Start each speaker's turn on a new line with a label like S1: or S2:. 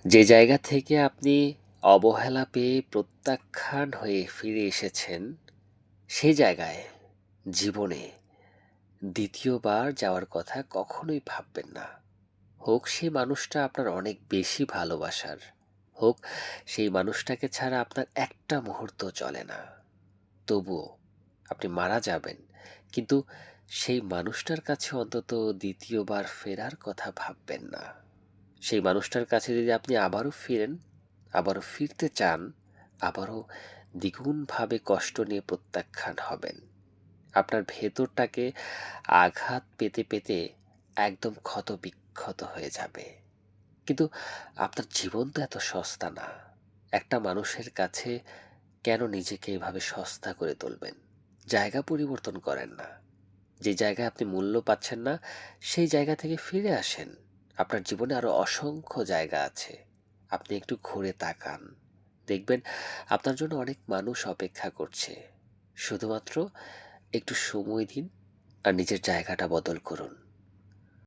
S1: যে জায়গা থেকে আপনি অবহেলা পেয়ে প্রত্যাখ্যান হয়ে ফিরে এসেছেন, সে জায়গায় জীবনে দ্বিতীয়বার যাওয়ার কথা কখনোই ভাববেন না। হোক সেই মানুষটা আপনার অনেক বেশি ভালোবাসার, হোক সেই মানুষটাকে ছাড়া আপনার একটা মুহূর্ত চলে না। তবুও আপনি মারা যাবেন, কিন্তু সেই মানুষটার কাছে অন্তত দ্বিতীয়বার ফেরার কথা ভাববেন না। সেই মানুষটার কাছে যদি আপনি আবারও ফিরেন, আবারও ফিরতে চান, আবারও দ্বিগুণভাবে কষ্ট নিয়ে প্রত্যাখ্যান হবেন। আপনার ভেতরটাকে আঘাত পেতে পেতে একদম ক্ষতবিক্ষত হয়ে যাবে। কিন্তু আপনার জীবন তো এত সস্তা না। একটা মানুষের কাছে কেন নিজেকে এভাবে সস্তা করে তুলবেন? জায়গা পরিবর্তন করেন না। যে জায়গায় আপনি মূল্য পাচ্ছেন না, সেই জায়গা থেকে ফিরে আসেন। আপনার জীবনে আরো অসংখ্য জায়গা আছে। আপনি একটু ঘুরে তাকান। দেখবেন আপনার জন্য অনেক মানুষ অপেক্ষা করছে। শুধুমাত্র একটু সময় দিন আর নিজের জায়গাটা বদল করুন।